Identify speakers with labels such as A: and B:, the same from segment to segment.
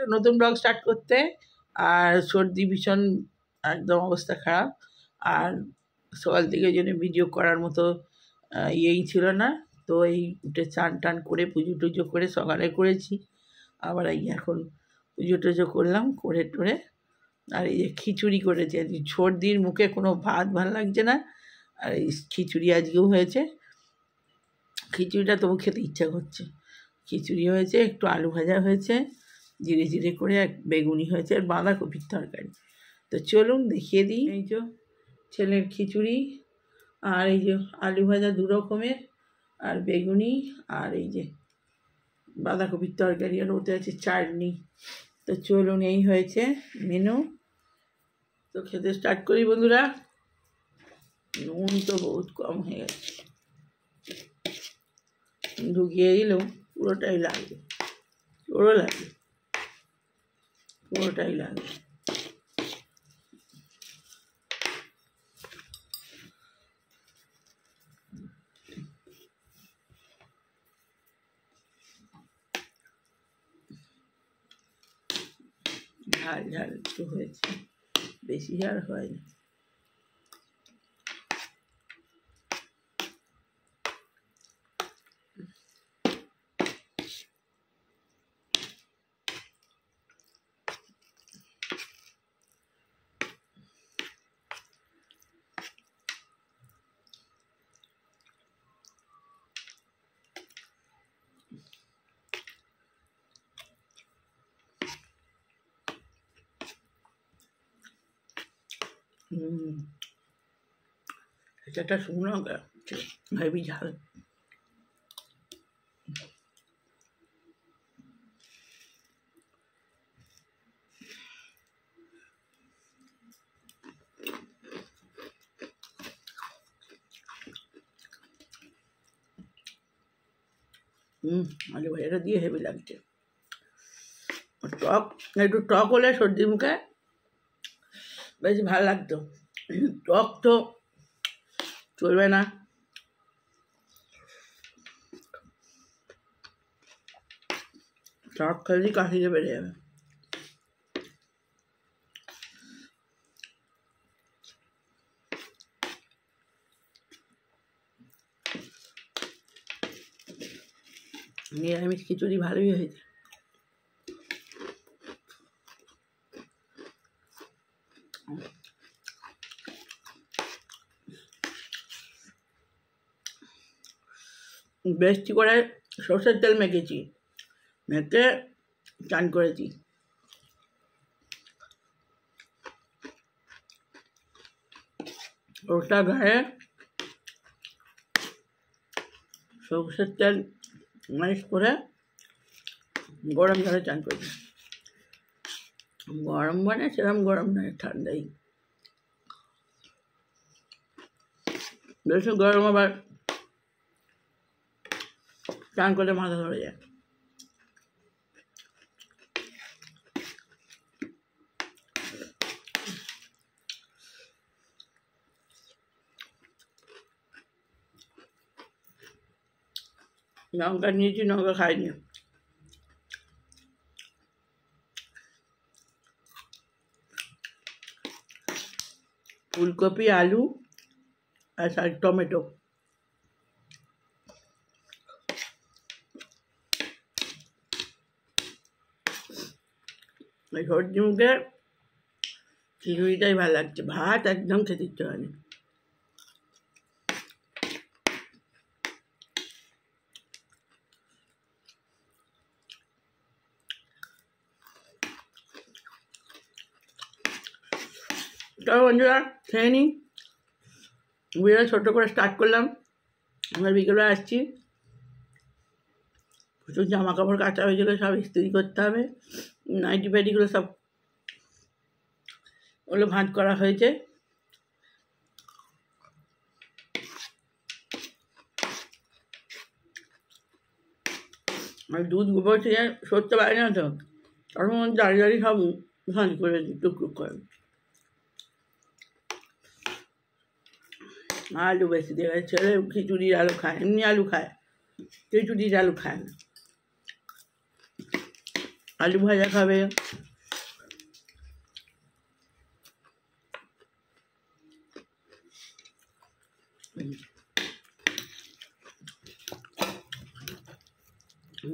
A: একটা নতুন blog start করতে। আর সর্দি ভীষণ, একদম অবস্থা খারাপ। আর সকাল থেকে ওই জন্য ভিডিও করার মতো ইয়েই ছিল না। তো এই উঠে চান টান করে পুজো টুজো করে সকালে করেছি। আবার এই এখন পুজো টুজো করলাম, করে টোরে আর এই যে খিচুড়ি করেছি। আজকে সর্দির মুখে কোনো ভাত ভালো লাগছে না, আর এই খিচুড়ি আজকেও হয়েছে। খিচুড়িটা তবু খেতে ইচ্ছা করছে। খিচুড়ি হয়েছে, একটু আলু ভাজা হয়েছে জিরে জিরে করে, এক বেগুনি হয়েছে, আর বাঁধাকপির তরকারি। তো চলুন দেখিয়ে দিই। এই যে ছেলের খিচুড়ি, আর এই যে আলু ভাজা দু রকমের, আর বেগুনি, আর এই যে বাঁধাকপির তরকারি, আর ওতে আছে চাটনি। তো চলুন, এই হয়েছে মেনু। তো খেতে স্টার্ট করি বন্ধুরা। নুন তো বহুত কম হয়ে গেছে, ঢুকিয়ে দিলেও পুরোটাই লাগবে, পুরোটাই লাগবে। ঝাল ঝাল একটু হয়েছে, বেশি ঝাল হয়নি। এটা একটা শুকনো লঙ্কা, হেবি ঝাল। আলু ভাজাটা দিয়ে হেভি লাগছে। টক, একটু টক হলে সর্দির মুখে বেশ ভালো লাগতো। টক তো চলবে না। টক খেলে কাশিতে বেড়ে যাবে। নিরামিষ খিচুড়ি ভালোই হয়েছে। বেশি করে সর্ষের তেল মেখেছি, মেখে চান করেছি। ওটা গায়ে সর্ষের তেল মালিশ করে গরম জলে চান করেছি। গরম মানে সেরকম গরম নয়, ঠান্ডাই। বেশি গরম আবার চান করলে মাথা ধরে যায়। লঙ্কা নিয়েছি, লঙ্কা খাইনি। ফুলকপি, আলু আর টমেটো। এই সর্দি মুখে খিচুড়িটাই ভালো লাগছে, ভাত একদম খেতে ইচ্ছে হয়নি। তবে বন্ধুরা খেয়ে নিই। ভিডিওটা ছোটো করে স্টার্ট করলাম। আমরা বিকেলে আসছি, প্রচুর জামা কাপড় কাচা হয়েছিল, সব ইস্ত্রি করতে হবে। নাইটি ফাইটিগুলো সব ওগুলো ভাঁজ করা হয়েছে। আর দুধ গোবর থেকে সরতে পারি না, তো তার মধ্যে দাঁড়িয়ে দাঁড়িয়ে সব ভাঁজ করে দিই টুকটুক করে। আলু বেশি দিয়ে গেছে, ছেলে খিচুড়ির আলু খায়, এমনি আলু খায়, খিচুড়ির আলু খায় না। আলু ভাজা খাবে,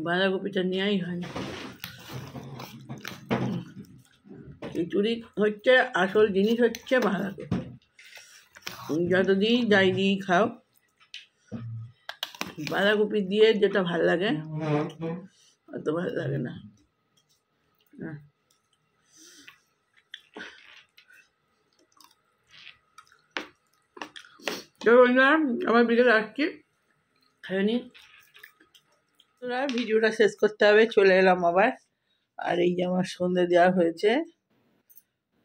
A: বাঁধাকপিটা নেওয়াই হয় না। খিচুড়ি হচ্ছে আসল জিনিস, হচ্ছে বাঁধাকপি। যতদিন যাই দিই খাও, বাঁধাকপি দিয়ে যেটা ভাল লাগে অত ভালো লাগে না। তো বন্ধুরা, আমার বিকেলে আসছি, খেয়ে নি। ভিডিওটা শেষ করতে হবে, চলে এলাম আবার। আর এই যে আমার সন্ধে দেওয়া হয়েছে,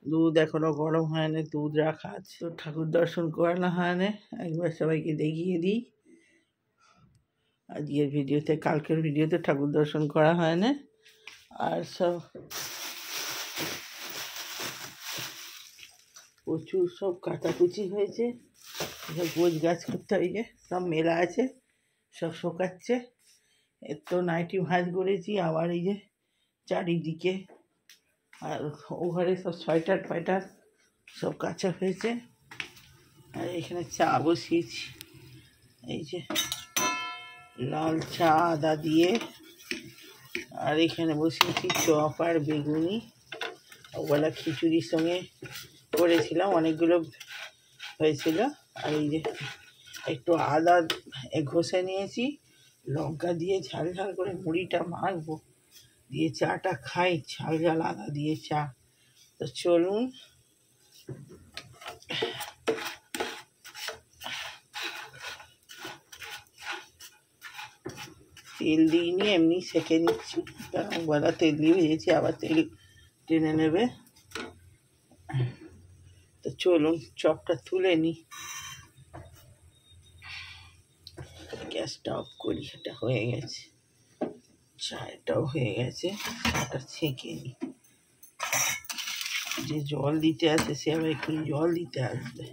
A: দুধ এখনো গরম হয়নি, দুধ রাখা আছে। তো ঠাকুর দর্শন করানো হয়নি, একবার সবাইকে দেখিয়ে দিই। আজকের ভিডিওতে, কালকের ভিডিওতে ঠাকুর দর্শন করা হয় না। আর সব প্রচুর সব কাটাকুচি হয়েছে, সব গোছ গাছ করতে হয়েছে, সব মেলা আছে, সব শোকাচ্ছে। এর তো নাইটি ভাঁজ করেছি, আবার এই যে চারিদিকে, আর ও ঘরে সব সোয়েটার ফয়েটার সব কাঁচা হয়েছে। আর এখানে চা বসিয়েছি, এই যে লাল চা আদা দিয়ে। আর এখানে বসিয়েছি চপ আর বেগুনি, ওবেলা খিচুড়ির সঙ্গে করেছিলাম, অনেকগুলো হয়েছিল। আর এই যে একটু আদা ঘষে নিয়েছি, লঙ্কা দিয়ে ঝাল ঝাল করে মুড়িটা মাখবো, দিয়ে চাটা খাই, ঝাল ঝাল আদা দিয়ে চা। তো চলুন, তেল দিইনি, এমনি সেঁকে নিচ্ছি, কারণ বলা তেল দিয়ে ভেজেছি, আবার তেল টেনে নেবে। তো চলুন চপটা তুলে নিই, গ্যাসটা অফ করি। এটা হয়ে গেছে, চাটাও হয়ে গেছে, চাটা ছেঁকে নিই। যে জল দিতে আসে সে আবার একটু জল দিতে আসবে।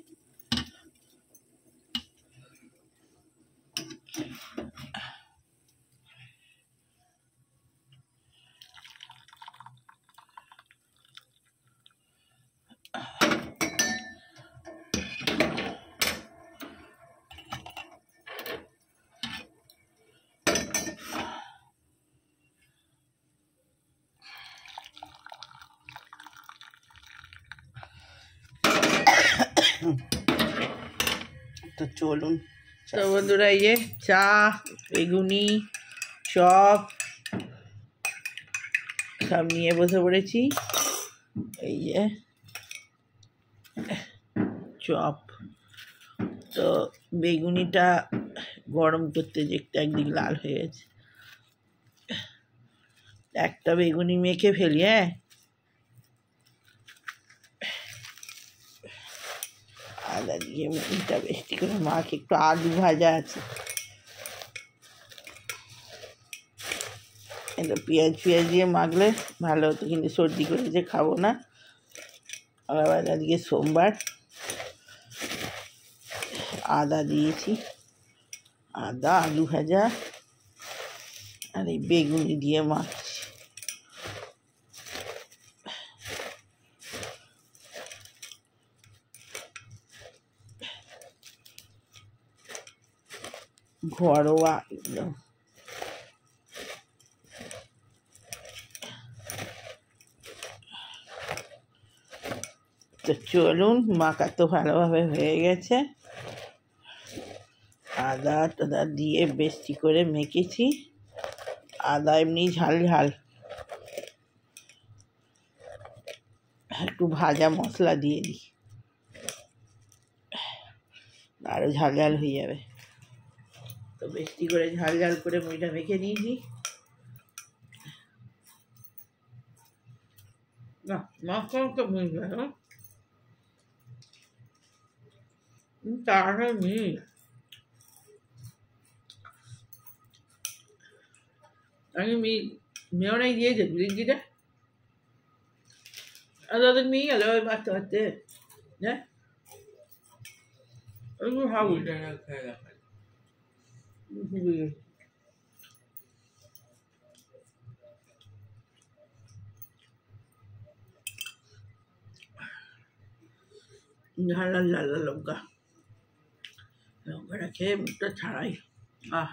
A: তো চলুন, তো বন্ধুরা, এই যে চা, বেগুনি, চপ সব নিয়ে বসে পড়েছি। এই যে চপ, তো বেগুনিটা গরম করতে যে একদিক লাল হয়ে গেছে, একটা বেগুনি মেখে ফেলি। আদা দিয়ে মুড়িটা বেশি করে মাখ, একটু আলু ভাজা আছে, একটু পেঁয়াজ দিয়ে মাখলে ভালো হতো, কিন্তু সর্দি করেছে, খাবো না। আবার আজকে সোমবার, আদা দিয়েছি, আদা আলু ভাজা আর এই বেগুনি দিয়ে মাখছি। ঘরোয়া একদম। তো চলুন, মাখা তো ভালোভাবে হয়ে গেছে, আদা টাদা দিয়ে বেশি করে মেখেছি। আদা এমনি ঝাল ঝাল, একটু ভাজা মশলা দিয়ে দিই, আরও ঝাল ঝাল হয়ে যাবে। তো বেশি করে ঝাল ঝাল করে মুড়িটা মেখে নিয়েছি। না মাখা তো হয়ে যায়, তাহলে মিট আমি মেয়নাই দিয়েছে বিরিঞ্জিটা, আর তাদের মেয়ে গেল ওই মারতে মারতে। হ্যাঁ, ওইগুলো খাবো, ঝাল লাল লাল লাল লঙ্কা, লঙ্কাটা খেয়ে মুখটা ছাড়াই। আহ,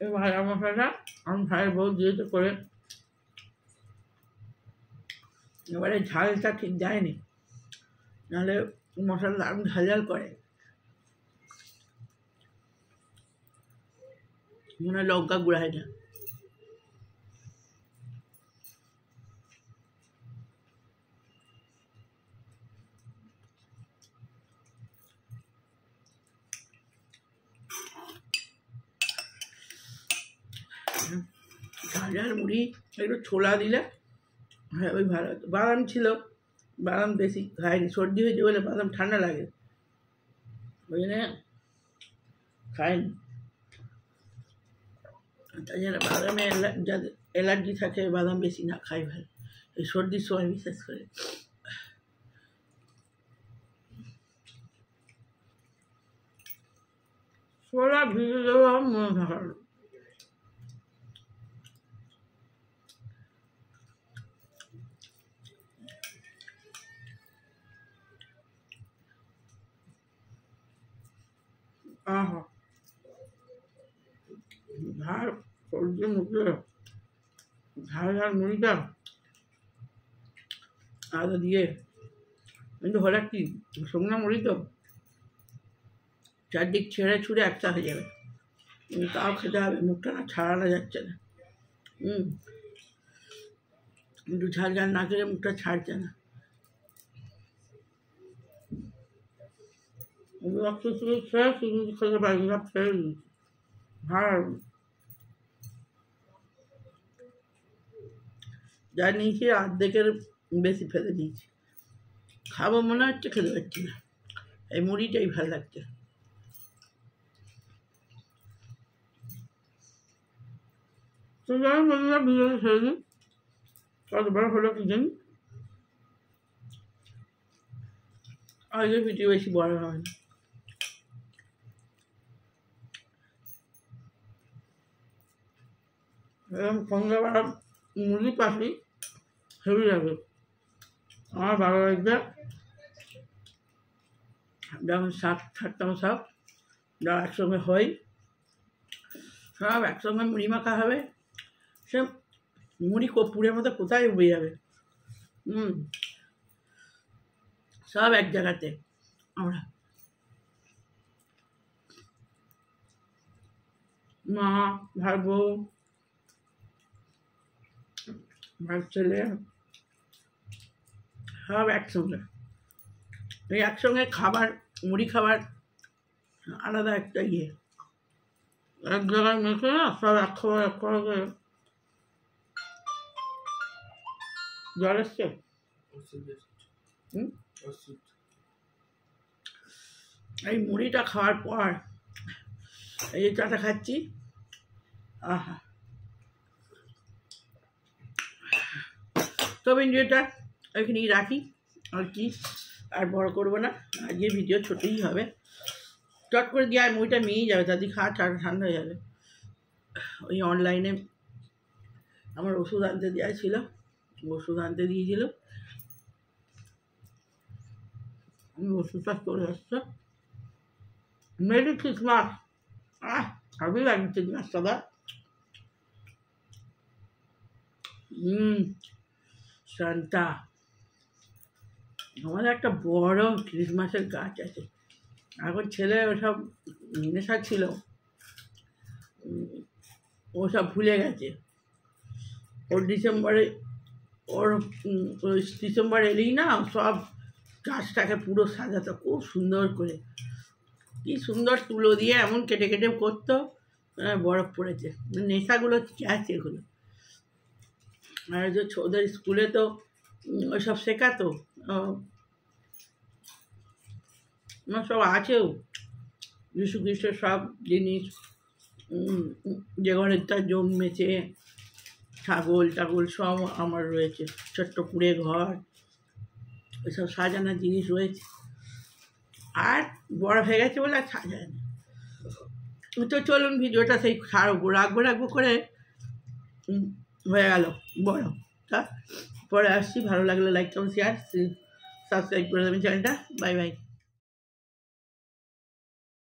A: এই ভাজা মশলাটা আমি ভাইয়ের বউ দিয়েছে করে, এবারে ঝালটা ঠিক যায়নি, নাহলে মশলা দারুণ ঝাল ঝাল করে, মনে হয় লঙ্কা গুঁড়া হয় না। ঝাল ঝাল মুড়ি একটু ছোলা দিলে হ্যাঁ ওই ভালো হতো। বাদাম ছিল, বাদাম বেশি খাইনি, সর্দি হয়েছে বলে বাদাম ঠান্ডা লাগে, ওই জন্য খাইনি। তাছাড়া বাদামে যাদের অ্যালার্জি থাকে বাদাম বেশি না খাই ভালো, এই সর্দির সময় বিশেষ করে। ছোলা ভিজে দেবো মনে থাকার। আহা, ঝাল সর্দি মুখে ঝাল ঝাল মুড়িটা আদা দিয়ে, কিন্তু হঠাৎ কি শুকনো মুড়ি তো চারদিক ছেড়ে ছুড়ে একটা হয়ে যাবে, তাও খেতে হবে, মুখটা না ছাড়ানো যাচ্ছে না। একটু ঝাল ঝাল না খেলে মুখটা ছাড়ছে না। খিচুড়ি খেয়ে খিচুড়ি খেতে পারি না, ফেলে দিয়েছি। আর যা নিয়েছি অর্ধেকের বেশি ফেলে দিয়েছি, খাবো মনে হচ্ছে, খেতে পারছি না, এই মুড়িটাই ভালো লাগছে। তো যাই বন্ধুরা, ভিডিওটা ছেড়ে দিন, কতবার হলো কি জানি, আজকে ভিডিও বেশি বড় হয় না। এরকম সন্ধ্যাবেলা মুড়ি পাখি হেভি লাগে, আমার ভালো লাগবে। যেমন শাক থাকতাম, সব যা একসঙ্গে হয়, সব একসঙ্গে মুড়ি মাখা হবে, সে মুড়ি কর্পূরের মতো কোথায় উবে যাবে। সব এক জায়গাতে আমরা, মা, ভাই বউ, ভাই ছেলে, সব একসঙ্গে। এই একসঙ্গে খাবার, মুড়ি খাবার আলাদা একটা ইয়ে, এক জায়গায় মেখে না সব এক খাবার এক খাবার করে। জল এসছে, এই মুড়িটা খাওয়ার পর এই যে চাটা খাচ্ছি, আহা। তবে ভিডিওটা এখানেই রাখি, আর কি আর বড় করবো না, আজকে ভিডিও ছোটই হবে, চট করে দিয়ে আর মুড়িটা মিয়েই যাবে, তাদের খাওয়া ঠান্ডা হয়ে যাবে। ওই অনলাইনে আমার ওষুধ আনতে দেওয়া ছিল, ওষুধ আনতে দিয়েছিল, ওষুধটা চলে আসছে। মেরি ক্রিসমাস, আমি লাগছে ক্রিসমাস দাদা। সান্তা, আমাদের একটা বড় ক্রিসমাসের গাছ আছে, এখন ছেলে ওসব নেশা ছিল, ওসব ভুলে গেছে। ওর ডিসেম্বর এলেই না সব গাছটাকে পুরো সাজাতো খুব সুন্দর করে, কি সুন্দর তুলো দিয়ে এমন কেটে কেটে করতো, বরফ পড়েছে। নেশাগুলো কি আছে এগুলো, আর যে ওদের স্কুলে তো ওইসব শেখাতো, সব আছেও, যিশু খ্রিস্টের সব জিনিস, যে ঘরের তার জন্মেছে, ছাগল টাগল সব আমার রয়েছে, ছোট্ট কুড়ে ঘর, ওইসব সাজানোর জিনিস রয়েছে। আর বড় হয়ে গেছে বলে আর সাজায় না। তো চলুন ভিডিওটা সেই রাখবো করে হয়ে গেল বড়। তা পরে আসছি, ভালো লাগলে লাইক কমেন্ট শেয়ার সাবস্ক্রাইব করে দেবেন চ্যানেলটা। Bye bye.